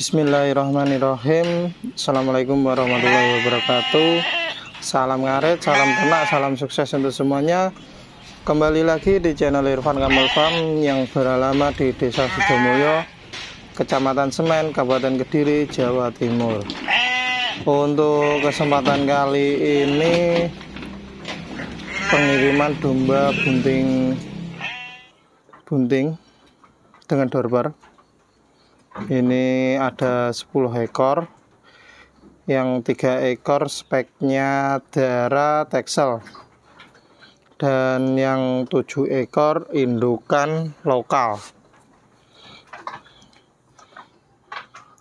Bismillahirrahmanirrahim. Assalamualaikum warahmatullahi wabarakatuh. Salam ngaret, salam ternak, salam sukses untuk semuanya. Kembali lagi di channel Irfan Kamal Farm yang beralamat di Desa Sudomulyo, Kecamatan Semen, Kabupaten Kediri, Jawa Timur. Untuk kesempatan kali ini pengiriman domba bunting dengan dorper. Ini ada 10 ekor, yang 3 ekor speknya darah Texel, dan yang 7 ekor indukan lokal.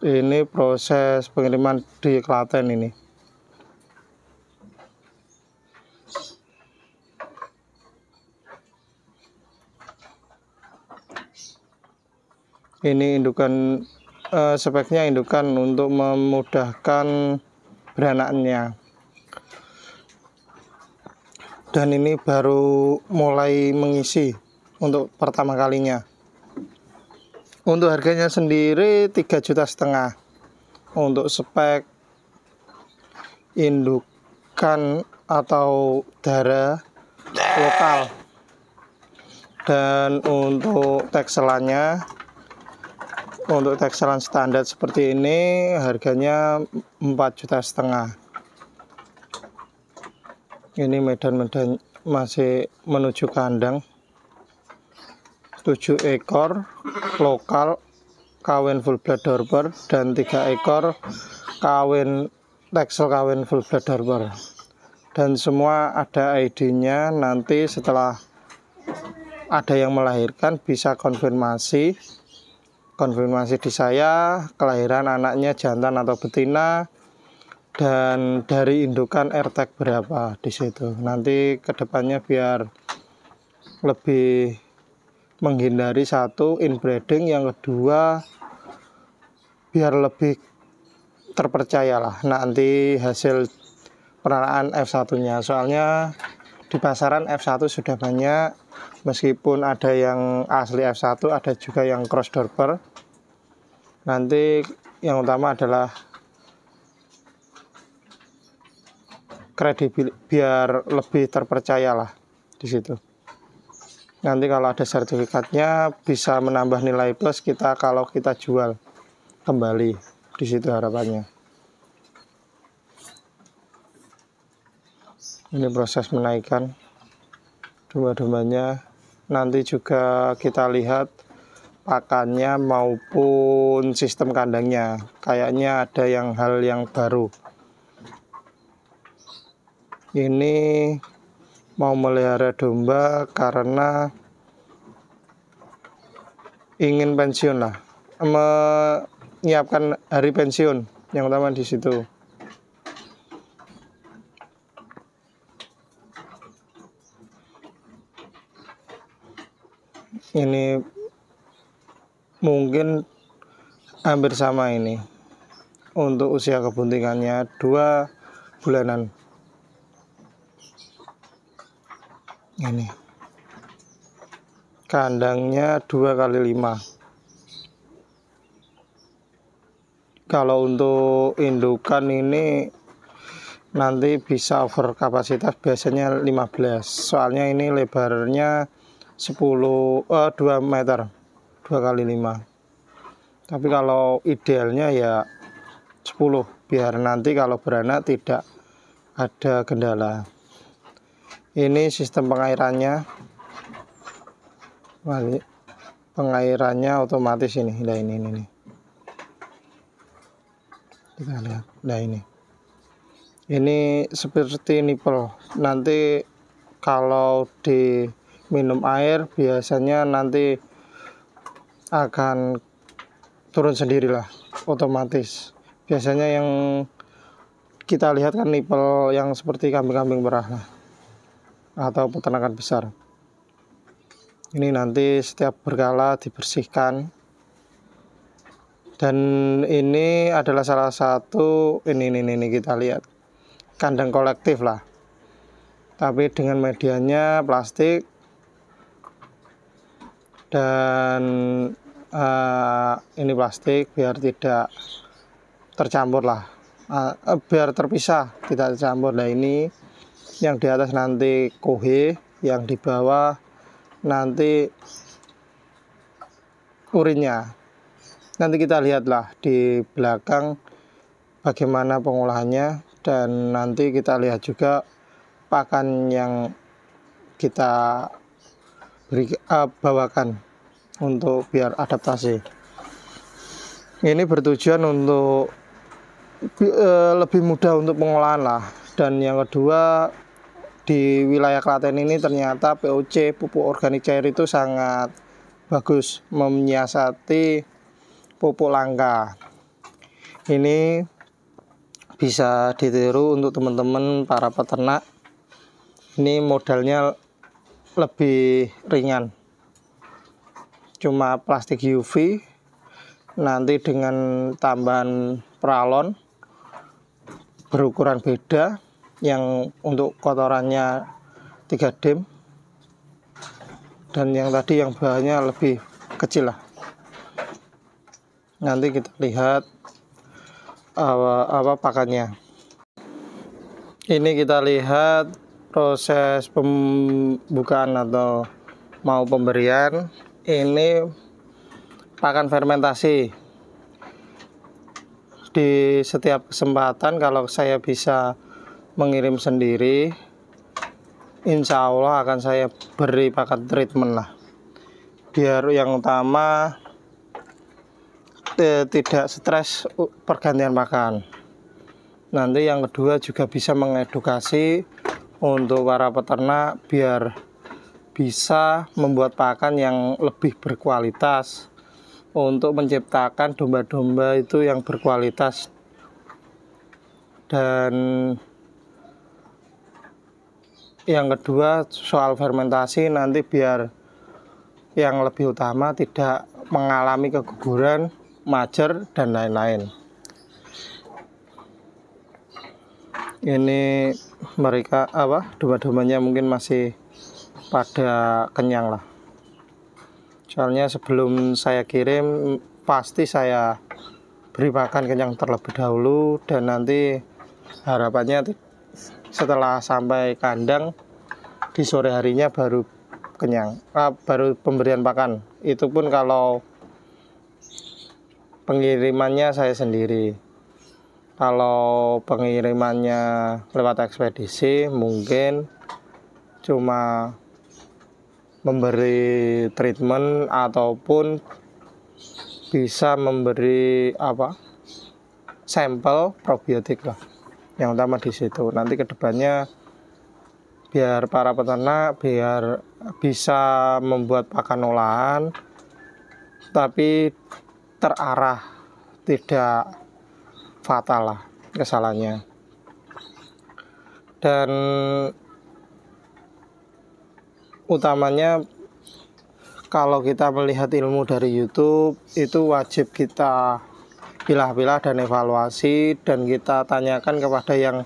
Ini proses pengiriman di Klaten ini. Ini indukan, speknya indukan untuk memudahkan beranaknya. Dan ini baru mulai mengisi untuk pertama kalinya. Untuk harganya sendiri 3,5 juta. Untuk spek indukan atau darah lokal. Dan untuk tekselannya, untuk tekselan standar seperti ini harganya 4,5 juta. Ini medan masih menuju kandang. 7 ekor lokal kawin full blood dorper dan 3 ekor kawin Texel kawin full blood dorper. Dan semua ada ID-nya. Nanti setelah ada yang melahirkan bisa konfirmasi di saya kelahiran anaknya jantan atau betina, dan dari indukan RTAG berapa di situ. Nanti kedepannya biar lebih menghindari satu inbreeding, yang kedua biar lebih terpercayalah nanti hasil peranaan F1-nya. Soalnya di pasaran F1 sudah banyak, meskipun ada yang asli F1, ada juga yang cross dorper. Nanti yang utama adalah kredibil, biar lebih terpercayalah di situ. Nanti kalau ada sertifikatnya bisa menambah nilai plus kita kalau kita jual kembali, di situ harapannya. Ini proses menaikkan domba-dombanya. Nanti juga kita lihat pakannya maupun sistem kandangnya. Kayaknya ada hal yang baru. Ini mau melihara domba karena ingin pensiun lah, menyiapkan hari pensiun yang utama di situ. Ini mungkin hampir sama ini. Untuk usia kebuntingannya 2 bulanan. Ini kandangnya 2x5. Kalau untuk indukan ini nanti bisa over kapasitas, biasanya 15. Soalnya ini lebarnya 2 meter 2x5. Tapi kalau idealnya ya 10, biar nanti kalau beranak tidak ada kendala. Ini sistem pengairannya. Pengairannya otomatis ini. Nah ini. Kita lihat. Nah ini seperti nipple. Nanti kalau diminum air biasanya nanti akan turun sendirilah, otomatis. Biasanya yang kita lihat kan nipple yang seperti kambing-kambing merah lah, atau peternakan besar. Ini nanti setiap berkala dibersihkan. Dan ini adalah salah satu ini kita lihat kandang kolektif lah, tapi dengan medianya plastik. Dan ini plastik biar tidak tercampur lah, biar terpisah, tidak tercampur. Nah ini yang di atas nanti kohe, yang di bawah nanti urinnya. Nanti kita lihatlah di belakang bagaimana pengolahannya, dan nanti kita lihat juga pakan yang kita bawakan untuk biar adaptasi. Ini bertujuan untuk lebih mudah untuk pengolahan lah. Dan yang kedua, di wilayah Klaten ini ternyata POC, pupuk organik cair itu sangat bagus menyiasati pupuk langka. Ini bisa ditiru untuk teman-teman para peternak. Ini modalnya lebih ringan, cuma plastik UV, nanti dengan tambahan pralon berukuran beda, yang untuk kotorannya 3 dim, dan yang tadi yang bahannya lebih kecil lah. Nanti kita lihat apa pakannya. Ini kita lihat proses pembukaan atau mau pemberian. Ini pakan fermentasi. Di setiap kesempatan kalau saya bisa mengirim sendiri, insya Allah akan saya beri pakan treatment lah, biar yang utama tidak stres pergantian pakan. Nanti yang kedua juga bisa mengedukasi untuk para peternak biar bisa membuat pakan yang lebih berkualitas, untuk menciptakan domba-domba itu yang berkualitas. Dan yang kedua soal fermentasi, nanti biar yang lebih utama tidak mengalami keguguran, majer, dan lain-lain. Ini mereka domba-dombanya mungkin masih pada kenyang lah. Soalnya sebelum saya kirim pasti saya beri makan kenyang terlebih dahulu, dan nanti harapannya setelah sampai kandang di sore harinya baru kenyang, baru pemberian pakan. Itu pun kalau pengirimannya saya sendiri. Kalau pengirimannya lewat ekspedisi mungkin cuma memberi treatment ataupun bisa memberi sampel probiotik lah. Yang utama di situ. Nanti kedepannya biar para peternak biar bisa membuat pakan olahan tapi terarah, tidak fatal lah kesalahannya. Dan utamanya kalau kita melihat ilmu dari YouTube itu wajib kita pilah-pilah dan evaluasi, dan kita tanyakan kepada yang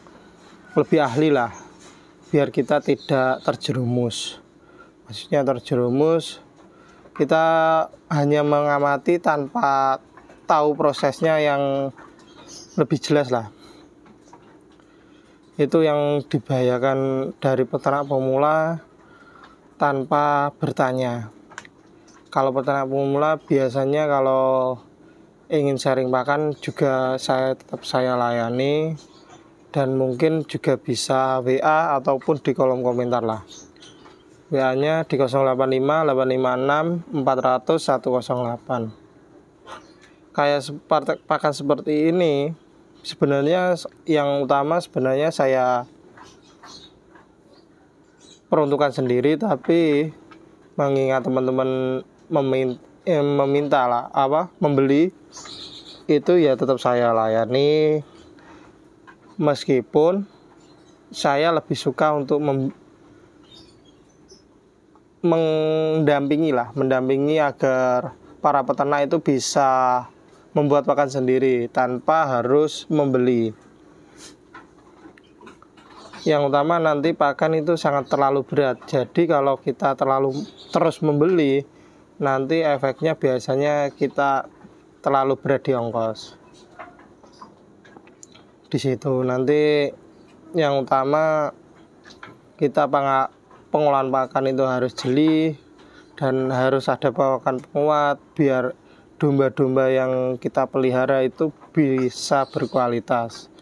lebih ahli lah, biar kita tidak terjerumus. Maksudnya terjerumus, kita hanya mengamati tanpa tahu prosesnya yang lebih jelas lah. Itu yang dibahayakan dari peternak pemula tanpa bertanya. Kalau peternak pemula biasanya kalau ingin sharing pakan juga tetap saya layani, dan mungkin juga bisa WA ataupun di kolom komentar lah. WA-nya di 085 856 400 108. Kayak pakan seperti ini sebenarnya yang utama sebenarnya saya peruntukan sendiri, tapi mengingat teman-teman meminta lah membeli, itu ya tetap saya layani, meskipun saya lebih suka untuk mendampingi agar para peternak itu bisa membuat pakan sendiri tanpa harus membeli. Yang utama nanti pakan itu sangat terlalu berat, jadi kalau kita terus membeli nanti efeknya biasanya kita terlalu berat di ongkos. Di situ nanti yang utama kita pengolahan pakan itu harus jeli dan harus ada pakan penguat biar domba-domba yang kita pelihara itu bisa berkualitas.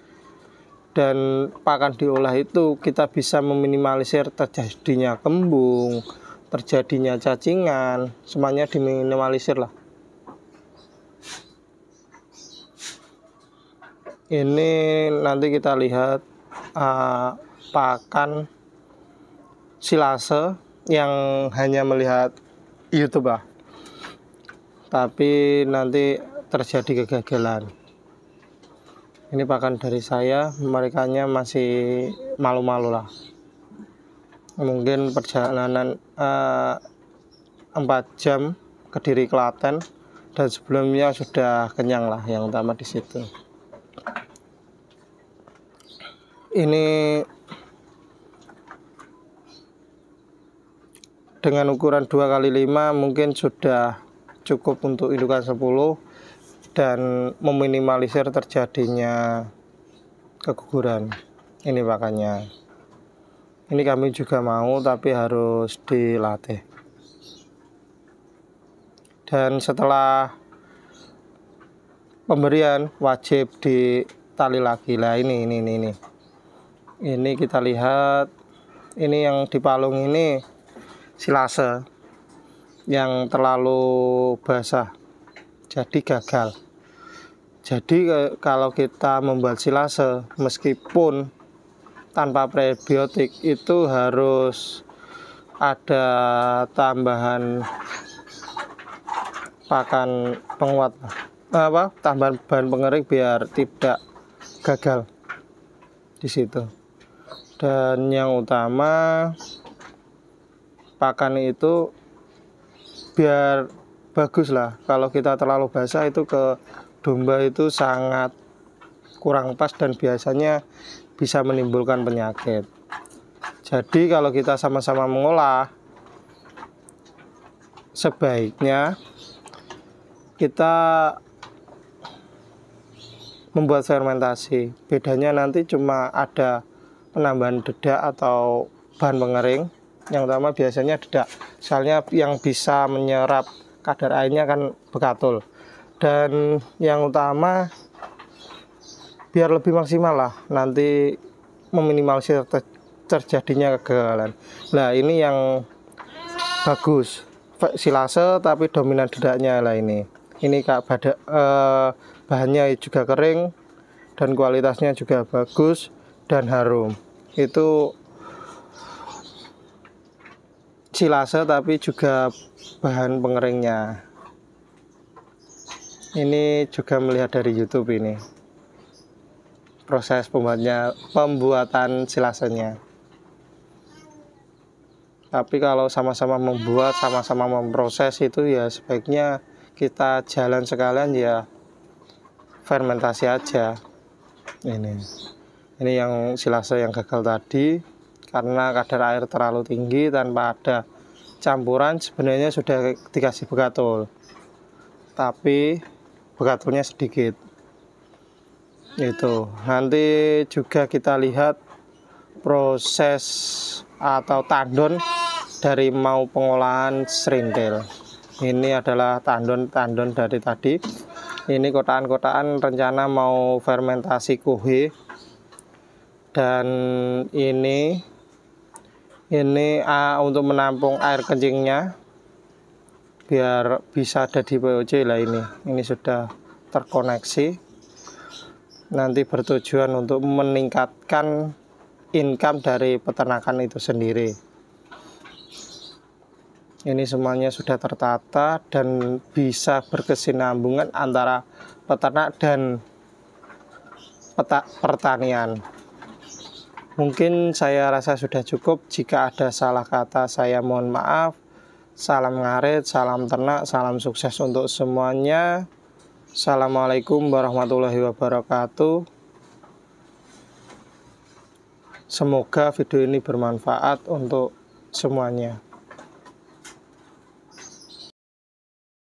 Dan pakan diolah itu kita bisa meminimalisir terjadinya kembung, terjadinya cacingan, semuanya diminimalisir lah. Ini nanti kita lihat pakan silase yang hanya melihat YouTube lah, tapi nanti terjadi kegagalan. Ini pakan dari saya, merekanya masih malu-malu lah. Mungkin perjalanan 4 jam ke Diri Klaten, dan sebelumnya sudah kenyang lah, yang utama di situ. Ini dengan ukuran 2x5 mungkin sudah cukup untuk indukan 10 dan meminimalisir terjadinya keguguran. Ini pakannya. Ini kami juga mau, tapi harus dilatih. Dan setelah pemberian wajib ditali lagi lah. Ini kita lihat, ini yang di palung ini silase yang terlalu basah, jadi gagal. Jadi kalau kita membuat silase meskipun tanpa prebiotik itu harus ada tambahan pakan penguat, tambahan bahan pengering biar tidak gagal di situ. Dan yang utama pakan itu biar bagus lah. Kalau kita terlalu basah itu ke domba itu sangat kurang pas dan biasanya bisa menimbulkan penyakit. Jadi kalau kita sama-sama mengolah, sebaiknya kita membuat fermentasi. Bedanya nanti cuma ada penambahan dedak atau bahan pengering. Yang utama biasanya dedak, soalnya yang bisa menyerap kadar airnya kan bekatul. Dan yang utama biar lebih maksimal lah, nanti meminimalisir terjadinya kegagalan. Nah ini yang bagus, silase tapi dominan dedaknya lah ini. Ini bahannya juga kering dan kualitasnya juga bagus dan harum. Itu silase tapi juga bahan pengeringnya. Ini juga melihat dari YouTube ini proses pembuatan silasenya. Tapi kalau sama-sama membuat, sama-sama memproses itu ya sebaiknya kita jalan sekalian ya fermentasi aja. Ini yang silase yang gagal tadi karena kadar air terlalu tinggi tanpa ada campuran. Sebenarnya sudah dikasih bekatul, tapi bekatulnya sedikit. Itu nanti juga kita lihat proses atau tandon dari mau pengolahan serintil. Ini adalah tandon dari tadi. Ini kotaan-kotaan rencana mau fermentasi kuhe. Dan ini untuk menampung air kencingnya biar bisa ada di POC lah. Ini sudah terkoneksi, nanti bertujuan untuk meningkatkan income dari peternakan itu sendiri. Ini semuanya sudah tertata dan bisa berkesinambungan antara peternak dan pertanian. Mungkin saya rasa sudah cukup. Jika ada salah kata saya mohon maaf. Salam ngarit, salam ternak, salam sukses untuk semuanya. Assalamualaikum warahmatullahi wabarakatuh. Semoga video ini bermanfaat untuk semuanya.